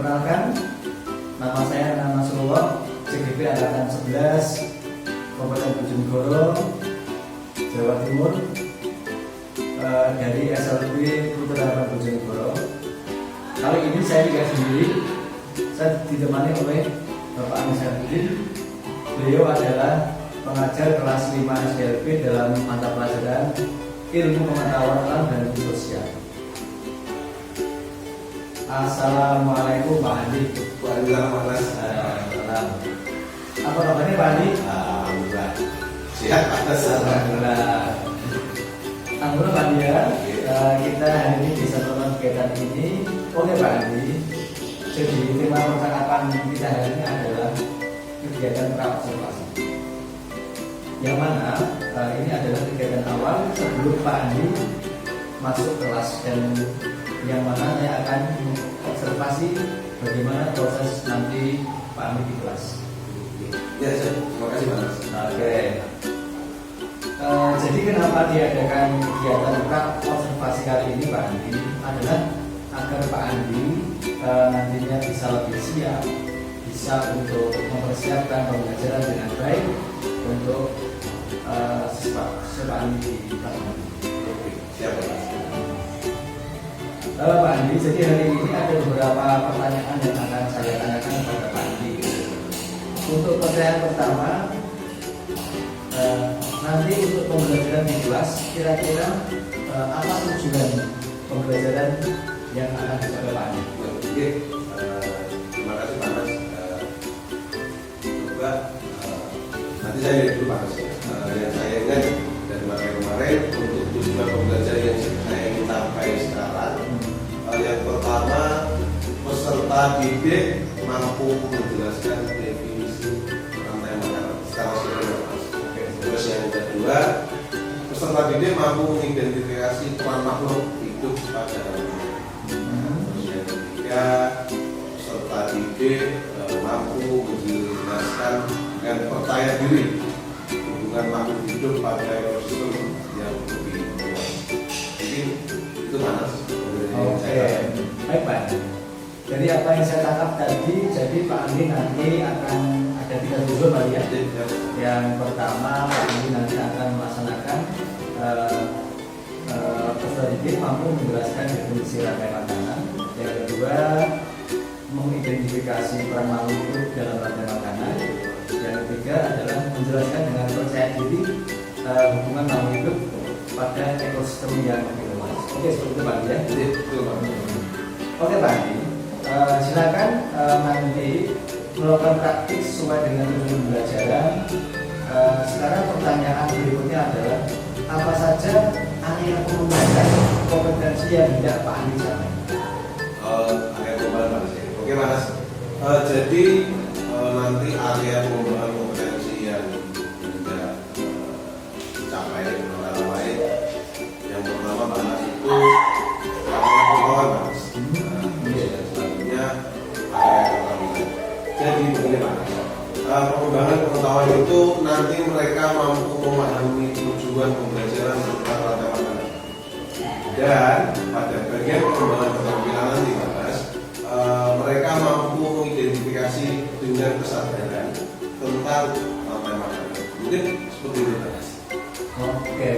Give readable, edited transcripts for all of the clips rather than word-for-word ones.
Perkenalkan, nama saya Nana Sulwo, CGP Angkatan 11, Kabupaten Bojonegoro, Jawa Timur, dari SLB Putra Harapan Bojonegoro. Kali ini saya tidak sendiri, saya ditemani oleh Bapak Anis Saifuddin. Beliau adalah pengajar kelas 5 SLB dalam mata pelajaran Ilmu Pengetahuan Alam dan Sosial. Assalamualaikum Pak Andi. Waalaikumsalam. Apa kabarnya Pak Andi? Alhamdulillah. Sehat Pak. Alhamdulillah. Alhamdulillah Pak Andi ya. Kita hari ini bisa melakukan kegiatan ini. Oke Pak Andi. Jadi tema percakapan kita hari ini adalah kegiatan praobservasi. Yang mana ini adalah kegiatan awal sebelum Pak Andi masuk kelas, dan yang mana saya akan observasi bagaimana proses nanti Pak Andi di kelas. Ya, terima kasih Mas. Oke. Jadi kenapa diadakan kegiatan observasi kali ini Pak Andi adalah agar Pak Andi nantinya bisa lebih siap, bisa untuk mempersiapkan pembelajaran dengan baik untuk siswa Andi di kelas nanti. Oke, siap Mas. Pak Andi, jadi hari ini ada beberapa pertanyaan yang akan saya tanyakan kepada Pak Andi. Untuk pertanyaan pertama, nanti untuk pembelajaran di kelas, kira-kira apa tujuan pembelajaran yang akan dicapai Pak Andi? Oke, terima kasih Pak Mas. Coba nanti saya lihat dulu Pak Mas. Yang saya ingat dari materi kemarin untuk tujuan pembelajaran yang saya ingin capai sekarang. Yang pertama, peserta didik mampu menjelaskan definisi rantai makanan secara sederhana. Terus yang kedua, peserta didik mampu mengidentifikasi peran makhluk hidup pada lingkungan. Terus yang ketiga, peserta didik mampu menjelaskan dengan percaya diri hubungan makhluk hidup pada ekosistem yang lebih luas. Jadi itu mana? Oke, baik Pak. Jadi apa yang saya tangkap tadi, jadi Pak Andi nanti akan ada 3 tujuan Pak ya. Yang pertama, Pak Andi nanti akan melaksanakan peserta didik mampu menjelaskan definisi rantai makanan. Yang kedua, mengidentifikasi peran makhluk hidup dalam rantai makanan. Yang ketiga adalah menjelaskan dengan percaya diri hubungan makhluk hidup pada ekosistem yang lebih luas. Oke, seperti itu Pak ya. Oke Pak Andi, silakan nanti melakukan praktik sesuai dengan tujuan pembelajaran. Sekarang pertanyaan berikutnya adalah apa saja area pengembangan kompetensi yang hendak Pak Andi capai? Area pengembangan Mas. Oke Mas. Jadi nanti area pengembangan kompetensi yang hendak dicapai antara lain, yang pertama Mas itu pengetahuan Mas. Dan selanjutnya area keterampilan. Jadi begini Mas, pengembangan pengetahuan itu nanti mereka mampu memahami tujuan pembelajaran tentang rantai makanan. Dan pada bagian pengembangan keterampilan nanti Mas, mereka mampu mengidentifikasi dengan kesadaran tentang rantai makanan. Mungkin seperti itu Mas. Oke,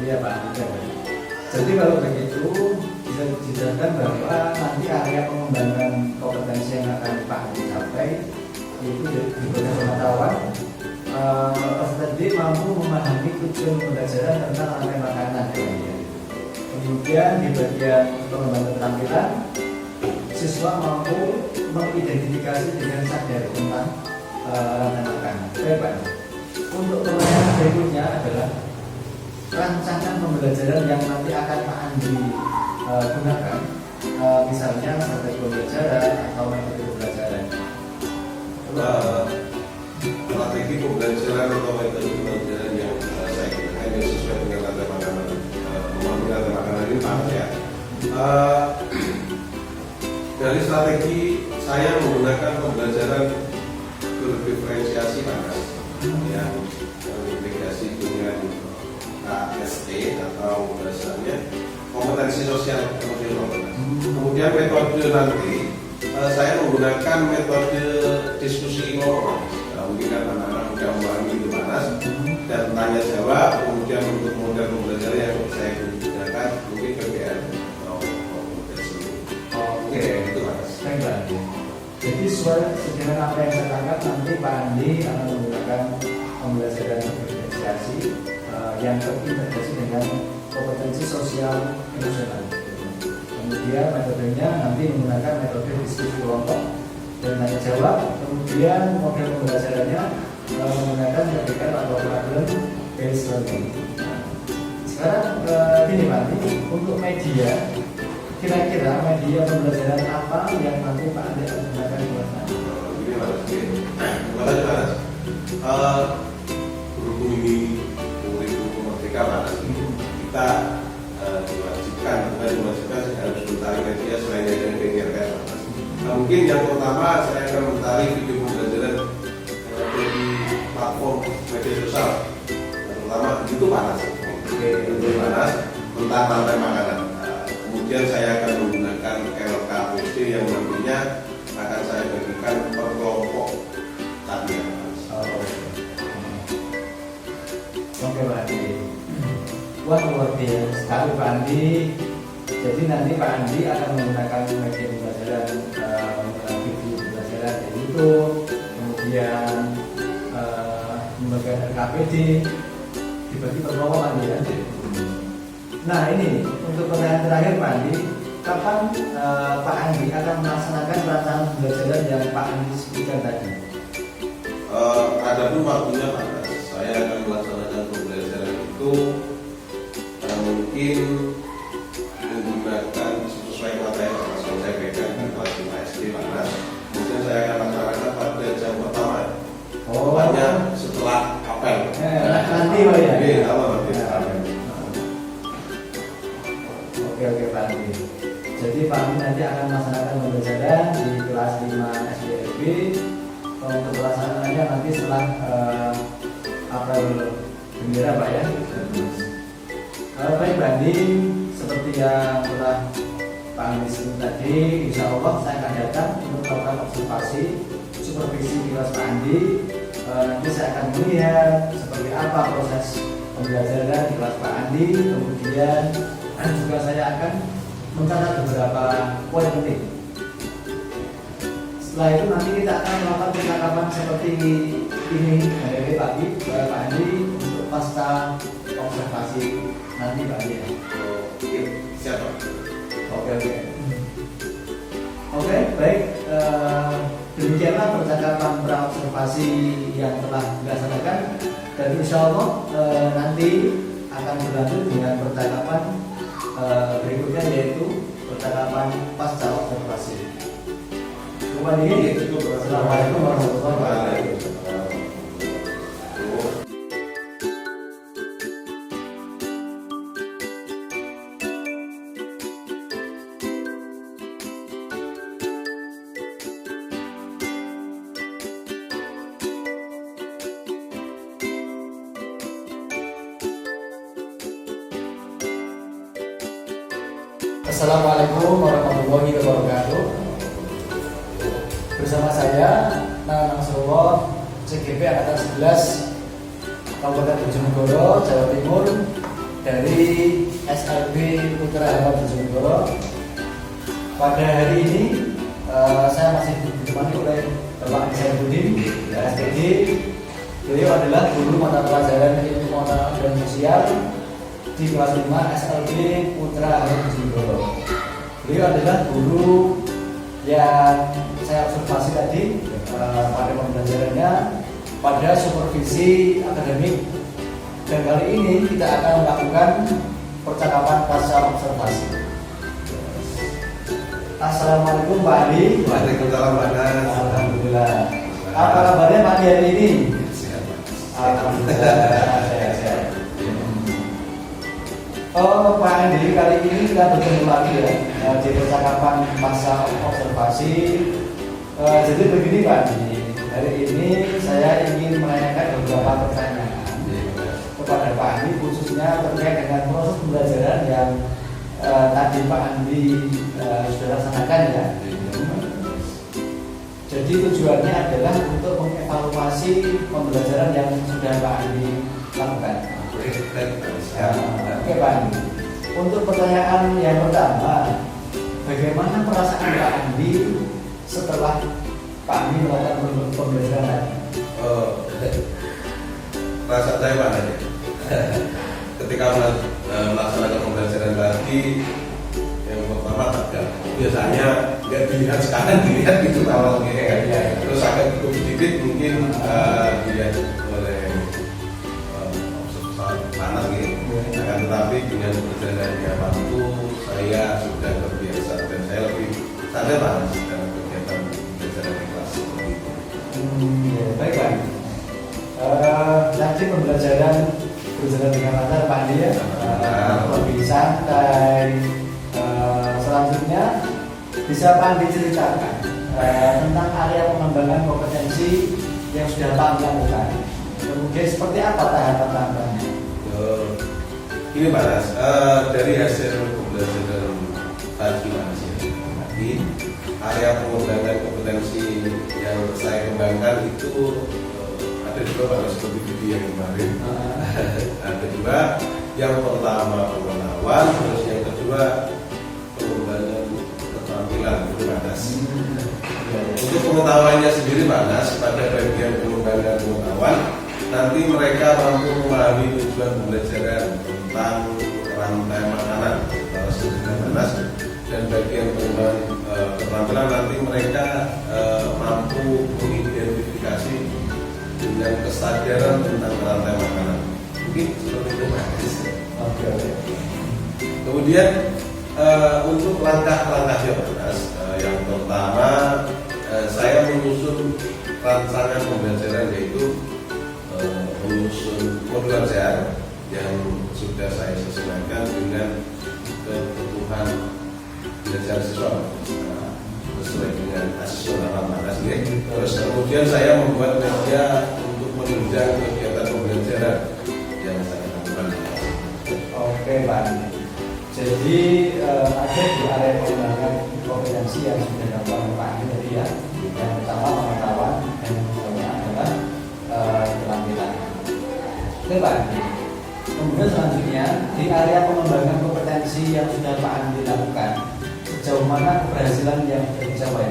iya Pak Andi. Jadi kalau begitu bisa dijelaskan bahwa nanti area pengembangan kompetensi yang akan Pak Andi capai itu di bagian pengetahuan, peserta didik mampu memahami tujuan pembelajaran tentang rantai makanan. Kemudian di bagian pengembangan keterampilan, siswa mampu mengidentifikasi dengan sadar tentang rantai makanan. Baik Pak. Untuk pertanyaan berikutnya adalah rancangan pembelajaran yang nanti akan Pak Andi gunakan, misalnya strategi pembelajaran atau metode pembelajaran. Strategi pembelajaran atau metode pembelajaran yang saya gunakan yang sesuai dengan rantai makanan, memahami rantai makanan ini Pak ya. Dari strategi saya menggunakan pembelajaran berdiferensiasi Pak yang integrasi dengan KST atau bahasanya kompetensi sosial emosional. Kemudian metode nanti saya menggunakan metode diskusi kelompok. Nah, mungkin kan anak-anak muda memahami itu Panas, dan tanya jawab. Kemudian untuk model pembelajaran yang saya gunakan mungkin PBL atau model seni. Oke, Itu Panas. baiklah. Jadi sesuai apa yang saya tangkap, nanti Pak Andi akan menggunakan pembelajaran diferensiasi yang terintegrasi dengan kompetensi sosial emosional. Kemudian metodenya nanti menggunakan metode diskusi kelompok dan tanya jawab. Kemudian model pembelajarannya menggunakan PBL atau problem based learning. Sekarang gini Pak Andi, untuk media, kira-kira media pembelajaran apa yang nanti Pak Andi akan gunakan di kelas nanti? Ini Panas. Terima kasih Panas. Berhubung ini kurikulum merdeka Panas, kita diwajibkan saya harus mencari media selain yang diingatkan. Nah, mungkin yang pertama saya akan mencari video pembelajaran dari platform media sosial, terutama YouTube Panas. YouTube Panas tentang rantai makanan. Kemudian saya akan menggunakan LKPD yang nantinya akan saya bagikan per kelompok tadi. Oke Pak Andi. Wah luar biasa sekali Pak Andi. Jadi nanti Pak Andi akan menggunakan media pembelajaran, menggunakan video pembelajaran dari YouTube, kemudian membagikan RKPD, dibagi per kelompok Pak Andi ya. Nah ini untuk pertanyaan terakhir Pak Andi, kapan Pak Andi akan melaksanakan rancangan pembelajaran yang Pak Andi sebutkan tadi? Ada pun waktunya Panas, saya akan melaksanakan pembelajaran itu mungkin menggunakan sesuai materi yang saya berikan di kelas 5 SD Panas. Mungkin saya akan laksanakan pada jam pertama. Tepatnya setelah apel. Nanti Pak ya? Oke Pak Andi. Jadi Pak Andi nanti akan melaksanakan pembelajaran di kelas 5 SDLB. Untuk pelaksanaannya nanti setelah apel bendera Pak ya. Baik Pak Andi, seperti yang telah Pak Andi sebut tadi, insya Allah saya akan datang untuk melakukan observasi supervisi di kelas Pak Andi. Nanti saya akan melihat seperti apa proses pembelajaran di kelas Pak Andi. Kemudian juga saya akan mencatat beberapa poin penting. Setelah itu nanti kita akan melakukan percakapan seperti ini dari pagi Pak Andi untuk pasca observasi nanti Pak Andi. Oke, siapa? Oke, baik. Demikianlah percakapan praobservasi yang telah dilaksanakan, dan insya Allah nanti akan berlanjut dengan percakapan berikutnya, yaitu percakapan pasca observasi. Assalamualaikum warahmatullahi wabarakatuh. Assalamualaikum warahmatullahi wabarakatuh. Bersama saya Nana Nasrullah, CGP Angkatan 11 Kabupaten Bojonegoro, Jawa Timur, dari SLB Putra Harapan Bojonegoro. Pada hari ini saya masih ditemani oleh Bapak Zainuddin, SPD. Beliau adalah guru mata pelajaran ilmu pengetahuan dan sosial di kelas 5 SLB Putra Harapan Bojonegoro. Beliau adalah guru yang saya observasi tadi pada pembelajarannya pada supervisi akademik, dan kali ini kita akan melakukan percakapan pasca observasi. Assalamualaikum Pak Andi. Waalaikumsalam Pak Andi. Alhamdulillah. Apa kabarnya Pak Andi hari ini? Alhamdulillah sehat-sehat. Oh Pak Andi, kali ini kita bertemu lagi ya di percakapan pasca observasi. Jadi begini Pak Andi, hari ini saya ingin menanyakan beberapa pertanyaan kepada Pak Andi, khususnya terkait dengan proses pembelajaran yang tadi Pak Andi sudah laksanakan ya. Jadi tujuannya adalah untuk mengevaluasi pembelajaran yang sudah Pak Andi lakukan. Oke Pak Andi. Untuk pertanyaan yang pertama, bagaimana perasaan Pak Andi setelah Pak Andi melakukan pembelajaran? Rasa saya mana ya? Ketika melaksanakan pembelajaran tadi, yang pertama tegang. Biasanya nggak dilihat, sekarang dilihat gitu kalau terus agak cukup sedikit mungkin dilihat oleh panas gitu. Akan tetapi dengan berjalannya waktu saya sudah terbiasa dan saya lebih sadar panas dalam kegiatan pembelajaran di kelas seperti itu. Baik Pak. Nanti pembelajaran berjalan dengan lancar Pak Andi ya, lebih santai. Selanjutnya bisa Pak Andi ceritakan tentang area pengembangan kompetensi yang sudah Pak Andi lakukan. Kemudian seperti apa tahapan-tahapannya? Ini Mas, dari hasil pembelajaran tadi Mas ya, tadi area pengembangan kompetensi yang saya kembangkan itu ada dua Pak, seperti video yang kemarin. Ada dua, yang pertama pengetahuan, terus yang kedua pengembangan keterampilan itu Mas. Untuk pengetahuannya sendiri Mas, pada bagian pengembangan pengetahuan nanti mereka mampu memahami tujuan pembelajaran tentang rantai makanan Mas, dan bagian pengembangan keterampilan nanti mereka mampu mengidentifikasi dengan kesadaran tentang rantai makanan. Mungkin seperti itu Mas. Oke. Kemudian untuk langkah-langkahnya Mas, yang pertama saya menyusun rancangan pembelajaran, yaitu menyusun modul ajar yang sudah saya sesuaikan dengan kebutuhan belajar siswa sesuai dengan asesor dalam Mas. Terus kemudian saya membuat media untuk menunjang kegiatan pembelajaran yang saya lakukan. Oke Pak. Jadi ada di area pengembangan kompetensi yang sudah dilakukan Pak Andi tadi ya. Yang pertama pengetahuan, dan yang kedua adalah keterampilan. Oke Pak Andi. Kemudian selanjutnya di area pengembangan kompetensi yang sudah Pak Andi lakukan, sejauh mana keberhasilan yang sudah dicapai?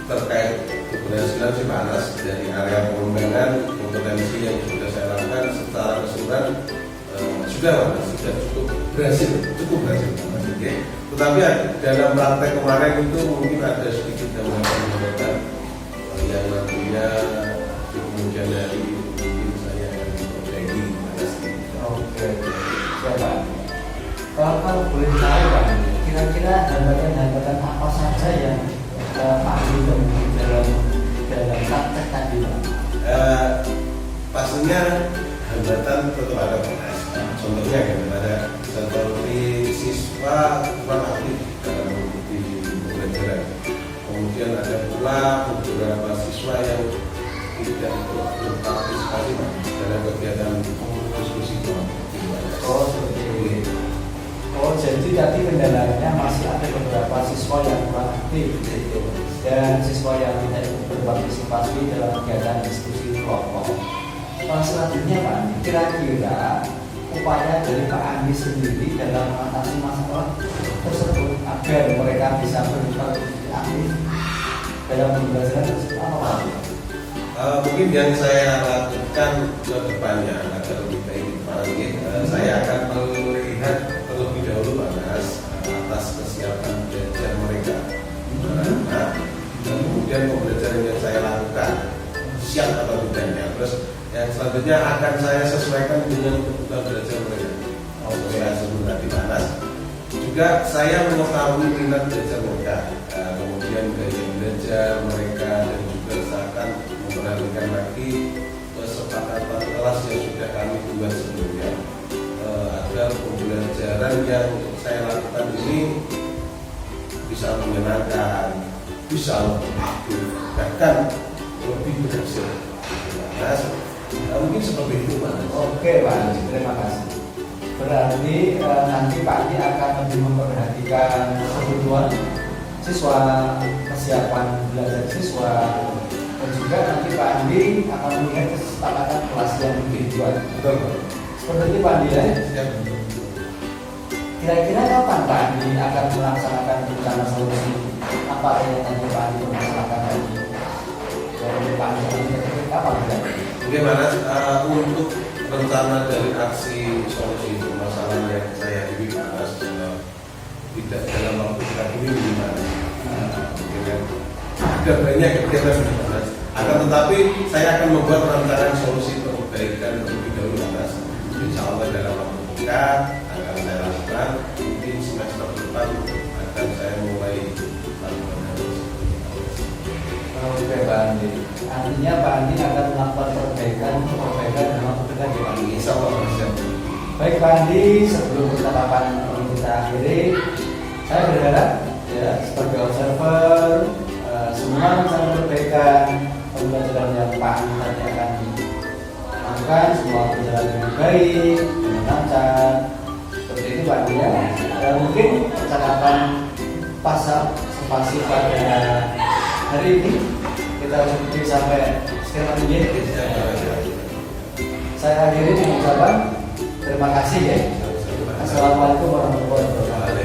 Terkait keberhasilan sih Mas, dari area pengembangan kompetensi yang sudah saya lakukan secara keseluruhan sudah cukup berhasil Mas. Tetapi dalam praktek kemarin itu mungkin ada sedikit hambatan yang nantinya di kemudian hari mungkin saya akan memperbaiki Mas. Oke, siapa? Kalau boleh tahu Pak, kira-kira hambatan-hambatan apa saja yang Pak Andi temui dalam praktek tadi Pak? Pastinya hambatan tetap ada Mas. Contohnya ada seperti siswa kurang aktif dalam mengikuti pembelajaran. Kemudian ada pula beberapa siswa yang tidak ikut berpartisipasi dalam kegiatan diskusi kelompok. Oh seperti itu. Oh jadi tadi kendalanya masih ada beberapa siswa yang kurang aktif dan siswa yang tidak ikut berpartisipasi dalam kegiatan diskusi kelompok. Selanjutnya Pak, kira-kira upaya dari Pak Andi sendiri dalam mengatasi masalah tersebut agar mereka bisa berpartisipasi aktif dalam pembelajaran tersebut apa Pak? Mungkin yang saya lakukan ke depannya agar lebih baik saya akan melihat terlebih dahulu Mas atas kesiapan belajar mereka. Nah, kemudian pembelajaran yang saya lakukan siap atau tidaknya. Terus yang selanjutnya akan saya sesuaikan dengan kebutuhan belajar mereka. Saya sebut tadi Mas. Juga saya mengetahui minat belajar mereka, kemudian gaya belajar mereka, dan juga saya akan memperhatikan lagi kesepakatan kelas yang sudah kami buat sebelumnya, agar pembelajaran yang saya lakukan ini bisa menyenangkan, bisa lebih aktif, bahkan lebih berhasil. Mas, mungkin seperti itu Mas. Oke Pak Andi, terima kasih. Berarti nanti Pak Andi akan lebih memperhatikan kebutuhan siswa, kesiapan belajar Andi akan melihat kesepakatan kelas yang individual. Betul. Seperti itu Pak Andi ya. Siap. Kira-kira kapan Pak Andi akan melaksanakan rencana solusi apa yang tadi Pak Andi melaksanakan tadi? Dari Pak Andi kapan ya? Bagaimana untuk rencana dari aksi solusi permasalahan yang saya ini bahas tidak dalam waktu dekat ini gimana? Ada banyak kita sudah bahas. Akan tetapi saya akan membuat rancangan solusi perbaikan lebih dahulu atas. Insya Allah dalam waktu dekat akan saya lakukan. Mungkin semester depan akan saya mulai lakukan. Oke Pak Andi. Artinya Pak Andi akan melakukan perbaikan dalam waktu dekat ya Pak Andi. Insya Allah siap. Baik Pak Andi, sebelum percakapan ini kita akhiri, saya berharap ya sebagai observer semua rencana perbaikan pembelajaran yang Pak Andi tadi akan lakukan semua berjalan dengan baik, dengan lancar. Seperti itu Pak Andi ya. Dan mungkin percakapan pasal spasi pada hari ini kita cukup sampai sekarang ini. Saya akhiri dengan ucapan terima kasih ya. Assalamualaikum warahmatullahi wabarakatuh.